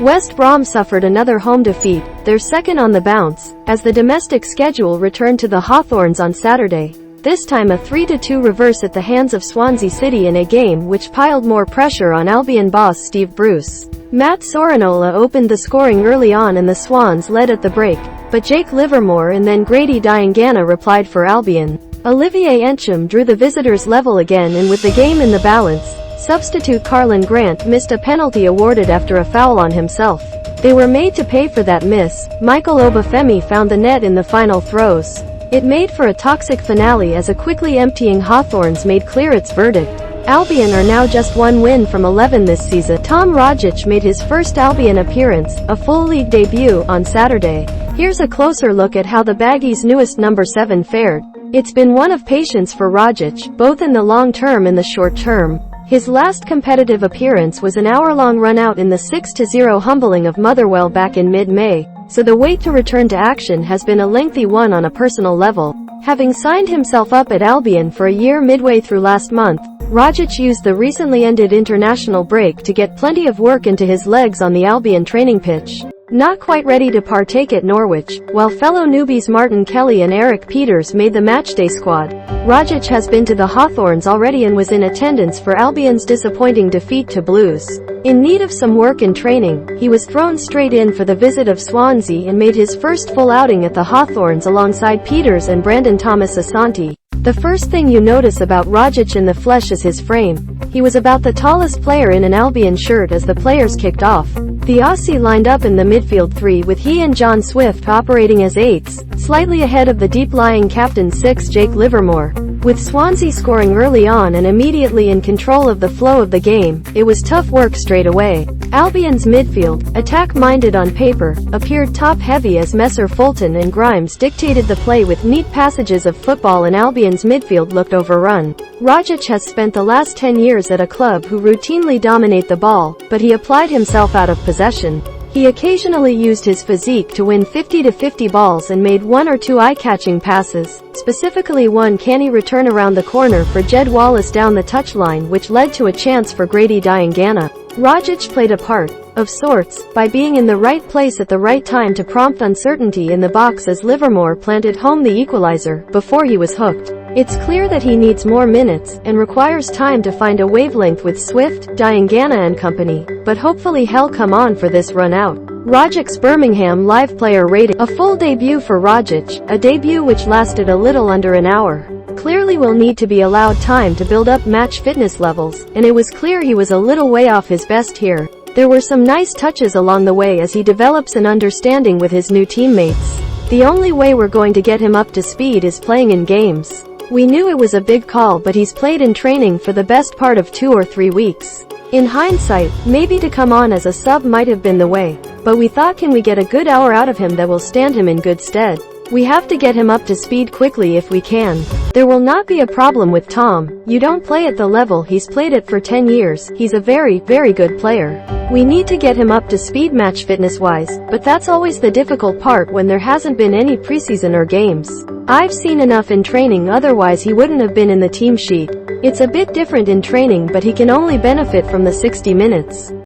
West Brom suffered another home defeat, their second on the bounce, as the domestic schedule returned to the Hawthorns on Saturday. This time a 3-2 reverse at the hands of Swansea City in a game which piled more pressure on Albion boss Steve Bruce. Matt Sorinola opened the scoring early on and the Swans led at the break, but Jake Livermore and then Grady Diangana replied for Albion. Olivier Ntcham drew the visitors level again, and with the game in the balance, substitute Karlan Grant missed a penalty awarded after a foul on himself. They were made to pay for that miss. Michael Obafemi found the net in the final throes. It made for a toxic finale as a quickly emptying Hawthorns made clear its verdict. Albion are now just one win from 11 this season. Tom Rogic made his first Albion appearance, a full league debut, on Saturday. Here's a closer look at how the Baggies' newest number 7 fared. It's been one of patience for Rogic, both in the long term and the short term. His last competitive appearance was an hour-long run-out in the 6-0 humbling of Motherwell back in mid-May, so the wait to return to action has been a lengthy one on a personal level. Having signed himself up at Albion for a year midway through last month, Rogic used the recently ended international break to get plenty of work into his legs on the Albion training pitch. Not quite ready to partake at Norwich, while fellow newbies Martin Kelly and Erik Pieters made the matchday squad, Rogic has been to the Hawthorns already and was in attendance for Albion's disappointing defeat to Blues. In need of some work in training, he was thrown straight in for the visit of Swansea and made his first full outing at the Hawthorns alongside Pieters and Brandon Thomas-Asante. The first thing you notice about Rogic in the flesh is his frame. He was about the tallest player in an Albion shirt as the players kicked off. The Aussie lined up in the midfield 3 with he and John Swift operating as 8s, slightly ahead of the deep-lying captain 6 Jake Livermore. With Swansea scoring early on and immediately in control of the flow of the game, it was tough work straight away. Albion's midfield, attack-minded on paper, appeared top-heavy as Messer Fulton and Grimes dictated the play with neat passages of football, and Albion's midfield looked overrun. Rogic has spent the last 10 years at a club who routinely dominate the ball, but he applied himself out of possession. He occasionally used his physique to win 50-50 balls and made 1 or 2 eye-catching passes, specifically one canny return around the corner for Jed Wallace down the touchline which led to a chance for Grady Diangana. Rogic played a part, of sorts, by being in the right place at the right time to prompt uncertainty in the box as Livermore planted home the equaliser before he was hooked. It's clear that he needs more minutes, and requires time to find a wavelength with Swift, Diangana and company, but hopefully he'll come on for this run out. Rogic's BirminghamLive player rating. A full debut for Rogic, a debut which lasted a little under an hour. Clearly will need to be allowed time to build up match fitness levels, and it was clear he was a little way off his best here. There were some nice touches along the way as he develops an understanding with his new teammates. The only way we're going to get him up to speed is playing in games. We knew it was a big call, but he's played in training for the best part of 2 or 3 weeks. In hindsight, maybe to come on as a sub might have been the way, but we thought, can we get a good hour out of him that will stand him in good stead? We have to get him up to speed quickly if we can. There will not be a problem with Tom. You don't play at the level he's played at for 10 years. He's a very, very good player. We need to get him up to speed match fitness wise, but that's always the difficult part when there hasn't been any preseason or games. I've seen enough in training, otherwise he wouldn't have been in the team sheet. It's a bit different in training, but he can only benefit from the 60 minutes.